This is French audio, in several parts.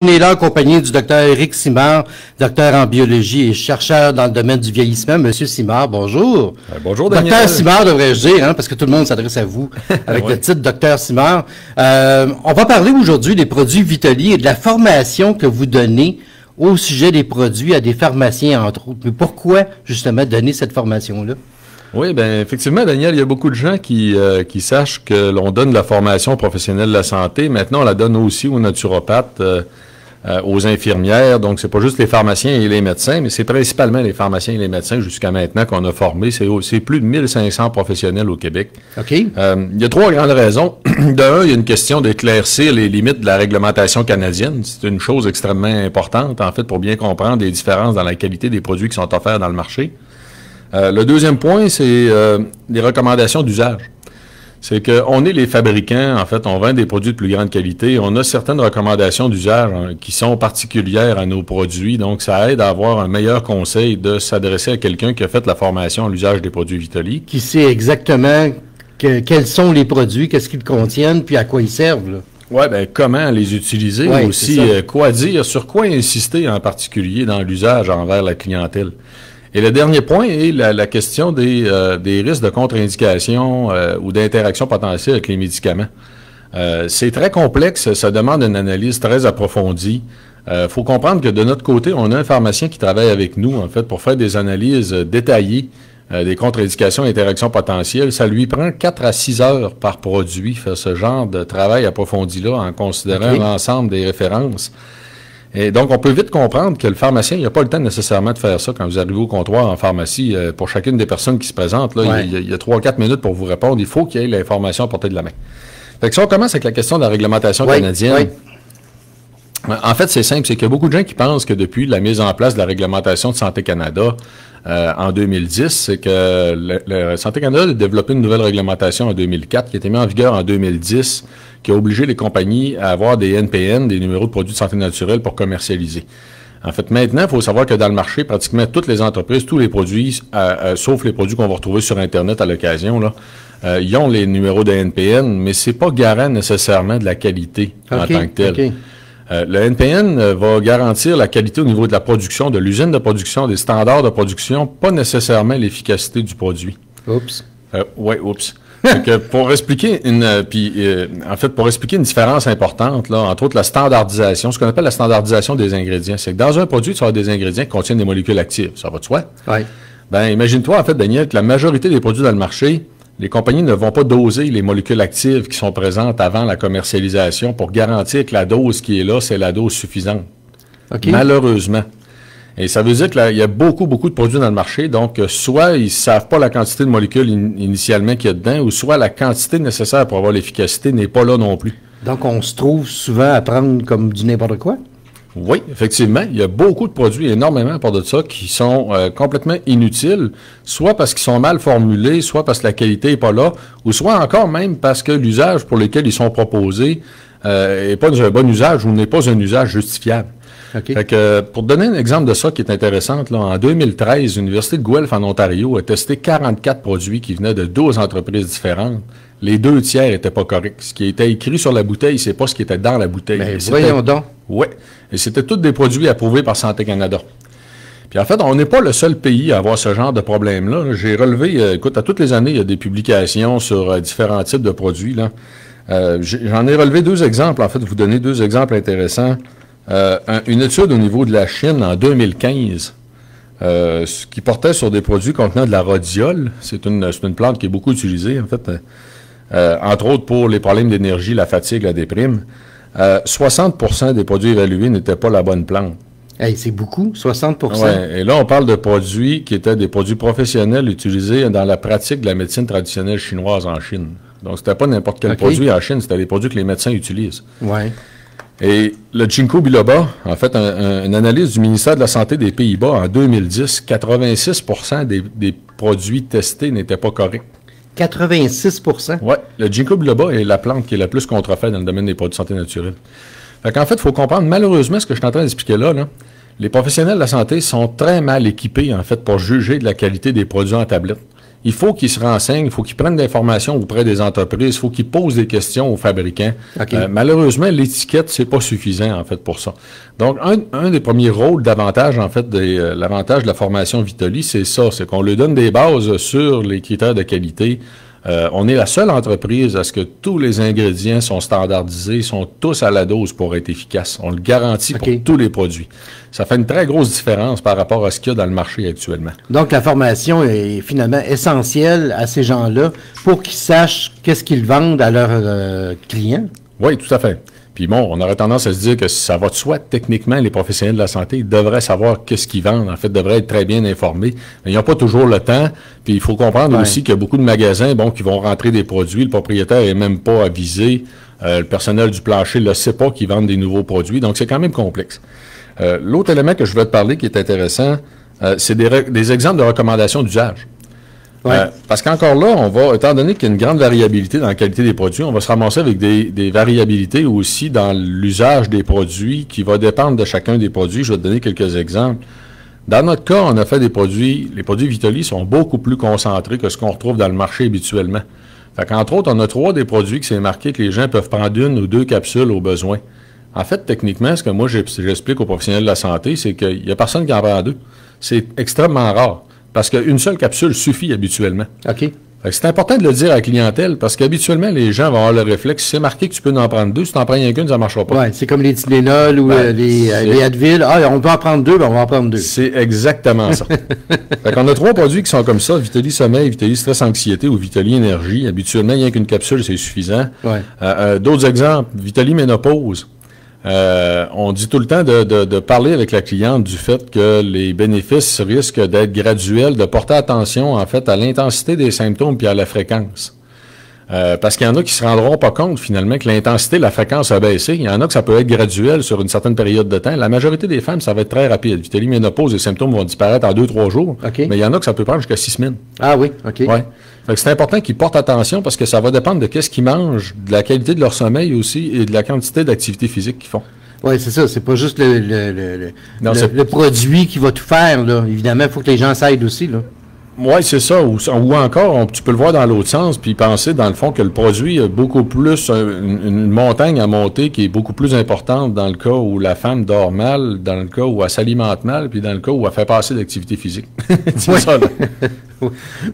On est là en compagnie du docteur Éric Simard, docteur en biologie et chercheur dans le domaine du vieillissement. Monsieur Simard, bonjour. Bonjour, Daniel. Docteur Simard, devrais-je dire, parce que tout le monde s'adresse à vous avec le titre docteur Simard. On va parler aujourd'hui des produits Vitali et de la formation que vous donnez au sujet des produits à des pharmaciens, entre autres. Mais pourquoi, justement, donner cette formation-là? Oui, bien, effectivement, Daniel, il y a beaucoup de gens qui sachent que l'on donne la formation professionnelle de la santé. Maintenant, on la donne aussi aux naturopathes, aux infirmières. Donc, c'est pas juste les pharmaciens et les médecins, mais c'est principalement les pharmaciens et les médecins jusqu'à maintenant qu'on a formé. C'est plus de 1500 professionnels au Québec. OK. Il y a trois grandes raisons. D'un, il y a une question d'éclaircir les limites de la réglementation canadienne. C'est une chose extrêmement importante, en fait, pour bien comprendre les différences dans la qualité des produits qui sont offerts dans le marché. Le deuxième point, c'est les recommandations d'usage. C'est qu'on est les fabricants, en fait, on vend des produits de plus grande qualité. On a certaines recommandations d'usage qui sont particulières à nos produits. Donc, ça aide à avoir un meilleur conseil de s'adresser à quelqu'un qui a fait la formation à l'usage des produits Vitali. Qui sait exactement quels sont les produits, qu'est-ce qu'ils contiennent, puis à quoi ils servent, là. Oui, bien, comment les utiliser, ouais, aussi quoi dire, sur quoi insister en particulier dans l'usage envers la clientèle. Et le dernier point est la question des risques de contre-indication ou d'interaction potentielle avec les médicaments. C'est très complexe, ça demande une analyse très approfondie. Faut comprendre que de notre côté, on a un pharmacien qui travaille avec nous, en fait, pour faire des analyses détaillées des contre-indications et interactions potentielles. Ça lui prend 4 à 6 heures par produit, faire ce genre de travail approfondi-là en considérant l'ensemble des références. Et donc, on peut vite comprendre que le pharmacien, il n'a pas le temps nécessairement de faire ça quand vous arrivez au comptoir en pharmacie. Pour chacune des personnes qui se présentent, là, il y a 3-4 minutes pour vous répondre. Il faut qu'il y ait l'information à portée de la main. Fait que si on commence avec la question de la réglementation canadienne, en fait, c'est simple. C'est qu'il y a beaucoup de gens qui pensent que depuis la mise en place de la réglementation de Santé Canada en 2010, c'est que le Santé Canada a développé une nouvelle réglementation en 2004 qui a été mise en vigueur en 2010, qui a obligé les compagnies à avoir des NPN, des numéros de produits de santé naturelle pour commercialiser. En fait, maintenant, il faut savoir que dans le marché, pratiquement toutes les entreprises, tous les produits, sauf les produits qu'on va retrouver sur Internet à l'occasion, là, ils ont les numéros de NPN, mais c'est pas garant nécessairement de la qualité en tant que telle. Le NPN va garantir la qualité au niveau de la production, de l'usine de production, des standards de production, pas nécessairement l'efficacité du produit. Oups. Oups. Donc, pour expliquer pour expliquer une différence importante, là, entre autres la standardisation, ce qu'on appelle la standardisation des ingrédients, c'est que dans un produit, tu vas avoir des ingrédients qui contiennent des molécules actives. Ça va de soi? Oui. Ben, imagine-toi, en fait, Daniel, que la majorité des produits dans le marché, les compagnies ne vont pas doser les molécules actives qui sont présentes avant la commercialisation pour garantir que la dose qui est là, c'est la dose suffisante. Malheureusement. Et ça veut dire qu'il y a beaucoup de produits dans le marché, donc soit ils ne savent pas la quantité de molécules initialement qu'il y a dedans, ou soit la quantité nécessaire pour avoir l'efficacité n'est pas là non plus. Donc, on se trouve souvent à prendre comme du n'importe quoi? Oui, effectivement. Il y a beaucoup de produits, énormément à part de ça, qui sont complètement inutiles, soit parce qu'ils sont mal formulés, soit parce que la qualité n'est pas là, ou soit encore même parce que l'usage pour lequel ils sont proposés n'est pas un bon usage ou n'est pas un usage justifiable. Fait que, pour donner un exemple de ça qui est intéressant, là, en 2013, l'Université de Guelph en Ontario a testé 44 produits qui venaient de 12 entreprises différentes. Les 2 tiers n'étaient pas corrects. Ce qui était écrit sur la bouteille, c'est pas ce qui était dans la bouteille. Mais voyons donc. Oui. Et c'était tous des produits approuvés par Santé Canada. Puis en fait, on n'est pas le seul pays à avoir ce genre de problème-là. J'ai relevé, écoute, à toutes les années, il y a des publications sur différents types de produits, là. J'en ai relevé 2 exemples, en fait, vous donner 2 exemples intéressants. Une étude au niveau de la Chine en 2015 qui portait sur des produits contenant de la rhodiole. C'est une plante qui est beaucoup utilisée, en fait, entre autres pour les problèmes d'énergie, la fatigue, la déprime. 60% des produits évalués n'étaient pas la bonne plante. Hey, c'est beaucoup, 60%. Ouais, et là, on parle de produits qui étaient des produits professionnels utilisés dans la pratique de la médecine traditionnelle chinoise en Chine. Donc, c'était pas n'importe quel produit en Chine, c'était des produits que les médecins utilisent. Ouais. Et le ginkgo biloba, en fait, une analyse du ministère de la Santé des Pays-Bas en 2010, 86% des produits testés n'étaient pas corrects. 86%? Oui, le ginkgo biloba est la plante qui est la plus contrefaite dans le domaine des produits de santé naturelle. Fait qu'en fait, il faut comprendre, malheureusement, ce que je suis en train d'expliquer là, les professionnels de la santé sont très mal équipés, en fait, pour juger de la qualité des produits en tablette. il faut qu'ils se renseignent, il faut qu'ils prennent l'information auprès des entreprises, il faut qu'ils posent des questions aux fabricants. Okay. Malheureusement, l'étiquette, c'est pas suffisant, en fait, pour ça. Donc, un des premiers rôles d'avantage, en fait, l'avantage de la formation Vitoli, c'est ça, c'est qu'on lui donne des bases sur les critères de qualité. On est la seule entreprise à ce que tous les ingrédients sont standardisés, sont tous à la dose pour être efficaces. On le garantit pour tous les produits. Ça fait une très grosse différence par rapport à ce qu'il y a dans le marché actuellement. Donc, la formation est finalement essentielle à ces gens-là pour qu'ils sachent qu'est-ce qu'ils vendent à leurs clients? Oui, tout à fait. Puis bon, on aurait tendance à se dire que ça va de soi, techniquement, les professionnels de la santé devraient savoir qu'est-ce qu'ils vendent, en fait, devraient être très bien informés. Mais ils n'ont pas toujours le temps. Puis il faut comprendre aussi qu'il y a beaucoup de magasins, qui vont rentrer des produits. Le propriétaire est même pas avisé. Le personnel du plancher ne sait pas qu'ils vendent des nouveaux produits. Donc, c'est quand même complexe. L'autre élément que je veux te parler qui est intéressant, c'est des exemples de recommandations d'usage. Ouais. Parce qu'encore là, étant donné qu'il y a une grande variabilité dans la qualité des produits, on va se ramasser avec des variabilités aussi dans l'usage des produits qui va dépendre de chacun des produits. Je vais te donner quelques exemples. Dans notre cas, on a fait les produits Vitoli sont beaucoup plus concentrés que ce qu'on retrouve dans le marché habituellement. Fait qu'entre autres, on a 3 des produits que c'est marqué que les gens peuvent prendre 1 ou 2 capsules au besoin. En fait, techniquement, ce que moi j'explique aux professionnels de la santé, c'est qu'il n'y a personne qui en prend 2. C'est extrêmement rare. Parce qu'une seule capsule suffit habituellement. OK. C'est important de le dire à la clientèle parce qu'habituellement, les gens vont avoir le réflexe. Si c'est marqué que tu peux en prendre 2, si tu n'en prends rien qu'une, ça ne marchera pas. Oui, c'est comme les Tylenol ou les Advil. Ah, on peut en prendre 2, on va en prendre 2. C'est exactement ça. Fait qu'on a 3 produits qui sont comme ça, Vitoli Sommeil, Vitoli Stress Anxiété ou Vitoli Énergie. Habituellement, rien qu'une capsule, c'est suffisant. Ouais. D'autres exemples, Vitoli Ménopause. On dit tout le temps de parler avec la cliente du fait que les bénéfices risquent d'être graduels, de porter attention, en fait, à l'intensité des symptômes puis à la fréquence. Parce qu'il y en a qui se rendront pas compte, finalement, que l'intensité, la fréquence a baissé. Il y en a que ça peut être graduel sur une certaine période de temps. La majorité des femmes, ça va être très rapide. Vitoli Ménopause, les symptômes vont disparaître en 2-3 jours. Okay. Mais il y en a que ça peut prendre jusqu'à 6 semaines. Ah oui, OK. Ouais. Fait que c'est important qu'ils portent attention parce que ça va dépendre de qu'est-ce qu'ils mangent, de la qualité de leur sommeil aussi et de la quantité d'activité physique qu'ils font. Oui, c'est ça. C'est pas juste le produit qui va tout faire, là. Évidemment, il faut que les gens s'aident aussi, là. Oui, c'est ça. Ou encore, tu peux le voir dans l'autre sens, puis penser, dans le fond, que le produit a beaucoup plus une montagne à monter qui est beaucoup plus importante dans le cas où la femme dort mal, dans le cas où elle s'alimente mal, puis dans le cas où elle fait pas assez d'activité physique. C'est ça, là.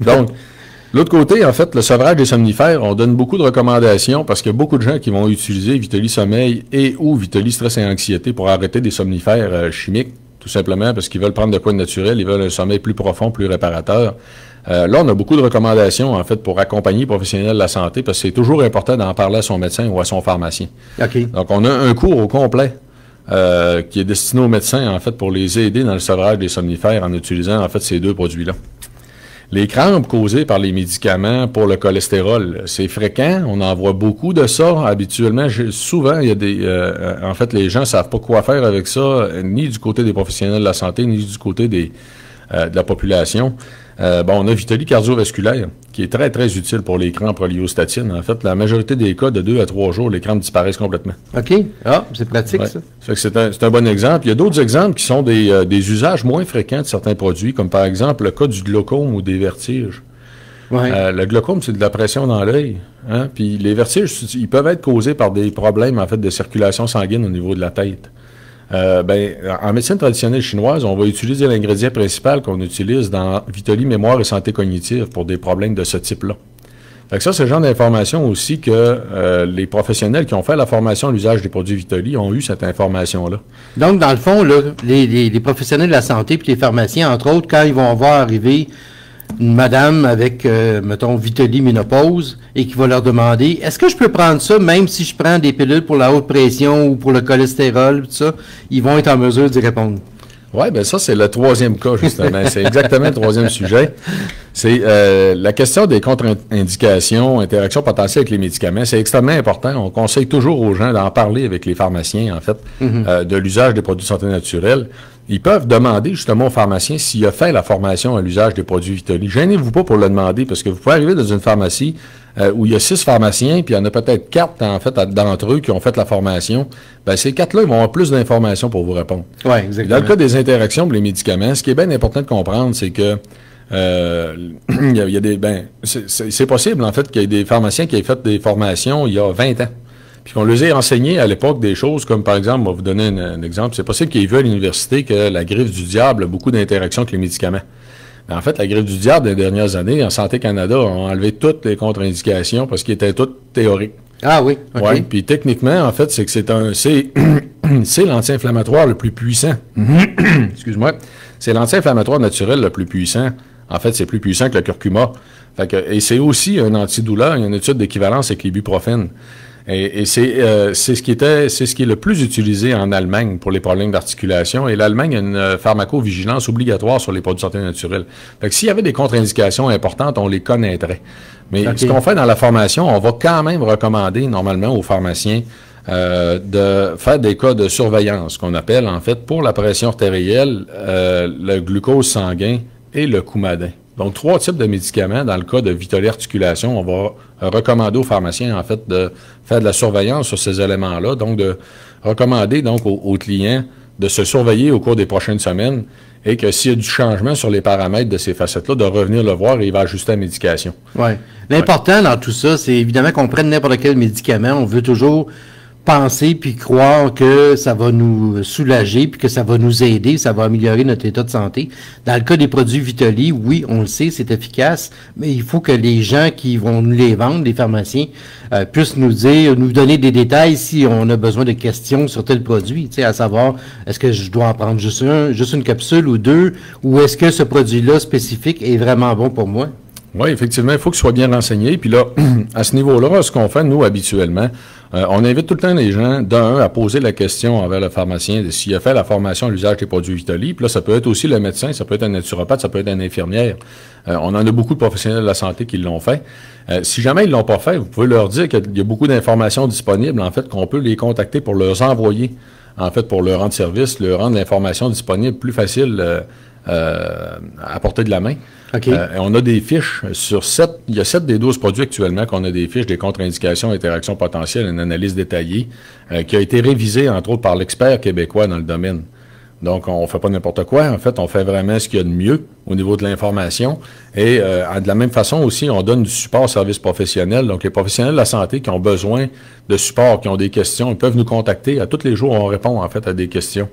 Donc, l'autre côté, en fait, le sevrage des somnifères, on donne beaucoup de recommandations parce qu'il y a beaucoup de gens qui vont utiliser Vitoli Sommeil et ou Vitoli Stress et Anxiété pour arrêter des somnifères chimiques, tout simplement parce qu'ils veulent prendre de quoi de naturel, ils veulent un sommeil plus profond, plus réparateur. Là, on a beaucoup de recommandations, en fait, pour accompagner les professionnels de la santé parce que c'est toujours important d'en parler à son médecin ou à son pharmacien. Okay. Donc, on a un cours au complet qui est destiné aux médecins, en fait, pour les aider dans le sevrage des somnifères en utilisant, en fait, ces 2 produits-là. Les crampes causées par les médicaments pour le cholestérol, c'est fréquent. On en voit beaucoup de ça. Habituellement, souvent, il y a en fait, les gens ne savent pas quoi faire avec ça, ni du côté des professionnels de la santé, ni du côté de la population. On a Vitoli cardiovasculaire, qui est très, très utile pour les crampes reliées aux statines. En fait, la majorité des cas, de 2 à 3 jours, les crampes disparaissent complètement. OK. Ah, c'est pratique, ça. Fait que c'est un bon exemple. Il y a d'autres exemples qui sont des usages moins fréquents de certains produits, comme par exemple le cas du glaucome ou des vertiges. Ouais. Le glaucome, c'est de la pression dans l'œil. Hein? Puis les vertiges, ils peuvent être causés par des problèmes, en fait, de circulation sanguine au niveau de la tête. En médecine traditionnelle chinoise, on va utiliser l'ingrédient principal qu'on utilise dans Vitoli Mémoire et Santé Cognitive pour des problèmes de ce type-là. Fait que ça, c'est le genre d'information aussi que les professionnels qui ont fait la formation à l'usage des produits Vitoli ont eu cette information-là. Donc, dans le fond, là, les professionnels de la santé et les pharmaciens, entre autres, quand ils vont voir arriver une madame avec, mettons, Vitoli Ménopause et qui va leur demander « Est-ce que je peux prendre ça même si je prends des pilules pour la haute pression ou pour le cholestérol? » tout ça, ils vont être en mesure d'y répondre. Oui, bien ça, c'est le 3e cas, justement. C'est exactement le 3e sujet. C'est la question des contre-indications, interactions potentielles avec les médicaments. C'est extrêmement important. On conseille toujours aux gens d'en parler avec les pharmaciens, en fait, de l'usage des produits de santé naturelle. Ils peuvent demander justement au pharmacien s'il a fait la formation à l'usage des produits Vitoli. Gênez-vous pas pour le demander parce que vous pouvez arriver dans une pharmacie où il y a 6 pharmaciens, puis il y en a peut-être 4 en fait d'entre eux qui ont fait la formation. Bien, ces 4-là, ils vont avoir plus d'informations pour vous répondre. Oui, exactement. Dans le cas des interactions pour les médicaments, ce qui est bien important de comprendre, c'est que il y a des, c'est possible, en fait, qu'il y ait des pharmaciens qui aient fait des formations il y a 20 ans. Puis qu'on les ait enseigné à l'époque des choses comme, par exemple, on va vous donner un exemple. C'est possible qu'ils aient vu à l'université que la griffe du diable a beaucoup d'interactions avec les médicaments. Mais en fait, la griffe du diable, des dernières années, en Santé Canada, ont enlevé toutes les contre-indications parce qu'ils étaient toutes théoriques. Ah oui, OK. Ouais, puis techniquement, en fait, c'est que c'est l'anti-inflammatoire le plus puissant. Excuse-moi. C'est l'anti-inflammatoire naturel le plus puissant. En fait, c'est plus puissant que le curcuma. Et c'est aussi un antidouleur. Il y a une étude d'équivalence avec l'ibuprofène. Et c'est ce qui est le plus utilisé en Allemagne pour les problèmes d'articulation. Et l'Allemagne a une pharmacovigilance obligatoire sur les produits de santé naturelle. Fait que s'il y avait des contre-indications importantes, on les connaîtrait. Mais ce qu'on fait dans la formation, on va quand même recommander normalement aux pharmaciens de faire des cas de surveillance, qu'on appelle en fait pour la pression artérielle, le glucose sanguin et le coumadin. Donc, 3 types de médicaments. Dans le cas de Vitoly articulation, on va recommander aux pharmaciens, en fait, de faire de la surveillance sur ces éléments-là. Donc, de recommander donc aux clients de se surveiller au cours des prochaines semaines et que s'il y a du changement sur les paramètres de ces facettes-là, de revenir le voir et il va ajuster la médication. Oui. L'important dans tout ça, c'est évidemment qu'on prenne n'importe quel médicament. On veut toujours penser puis croire que ça va nous soulager puis que ça va nous aider, ça va améliorer notre état de santé. Dans le cas des produits Vitoly, oui, on le sait, c'est efficace, mais il faut que les gens qui vont nous les vendre, les pharmaciens, puissent nous dire, nous donner des détails si on a besoin de questions sur tel produit, tu sais, à savoir, est-ce que je dois en prendre juste une capsule ou 2, ou est-ce que ce produit-là spécifique est vraiment bon pour moi? Oui, effectivement, il faut qu'il soit bien renseigné. Puis là, à ce niveau-là, ce qu'on fait, nous, habituellement, on invite tout le temps les gens, à poser la question envers le pharmacien de s'il a fait la formation à l'usage des produits Vitoly. Puis là, ça peut être aussi le médecin, ça peut être un naturopathe, ça peut être une infirmière. On en a beaucoup de professionnels de la santé qui l'ont fait. Si jamais ils l'ont pas fait, vous pouvez leur dire qu'il y a beaucoup d'informations disponibles, en fait, qu'on peut les contacter pour leur envoyer, en fait, pour leur rendre service, leur rendre l'information disponible plus facile à portée de la main. Okay. On a des fiches sur 7, il y a 7 des 12 produits actuellement qu'on a des fiches des contre-indications, interactions potentielles, une analyse détaillée qui a été révisée, entre autres, par l'expert québécois dans le domaine. Donc, on fait pas n'importe quoi. En fait, on fait vraiment ce qu'il y a de mieux au niveau de l'information. Et de la même façon aussi, on donne du support aux services professionnels. Donc, les professionnels de la santé qui ont besoin de support, qui ont des questions, ils peuvent nous contacter. À tous les jours, on répond en fait à des questions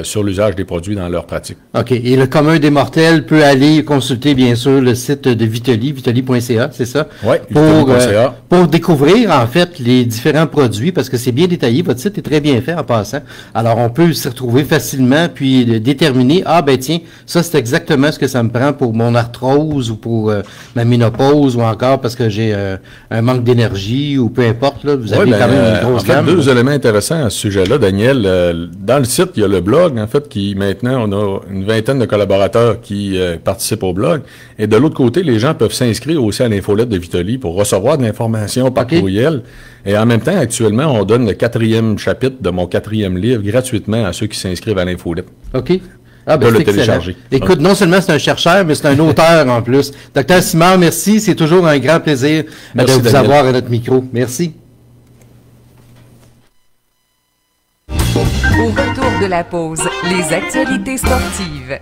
sur l'usage des produits dans leur pratique. OK. Et le commun des mortels peut aller consulter, bien sûr, le site de Vitoly, vitoly.ca, c'est ça? Oui, vitoly.ca. Pour découvrir, en fait, les différents produits, parce que c'est bien détaillé. Votre site est très bien fait en passant. Alors, on peut s'y retrouver facilement, puis déterminer, tiens, ça, c'est exactement ce que ça me prend pour mon arthrose ou pour ma ménopause ou encore parce que j'ai un manque d'énergie ou peu importe. Là, vous avez quand même une grosse gamme. 2 éléments intéressants à ce sujet-là, Daniel. Dans le site, il y a le blog, en fait, qui maintenant, on a une vingtaine de collaborateurs qui participent au blog. Et de l'autre côté, les gens peuvent s'inscrire aussi à l'infolette de Vitoly pour recevoir de l'information par courriel. Et en même temps, actuellement, on donne le 4e chapitre de mon 4e livre gratuitement à ceux qui s'inscrivent à l'infolette. OK. Ah, ben, le télécharger. Écoute, non seulement c'est un chercheur, mais c'est un auteur en plus. Docteur Simard, merci. C'est toujours un grand plaisir de vous avoir à notre micro. Merci. Au retour de la pause, les actualités sportives.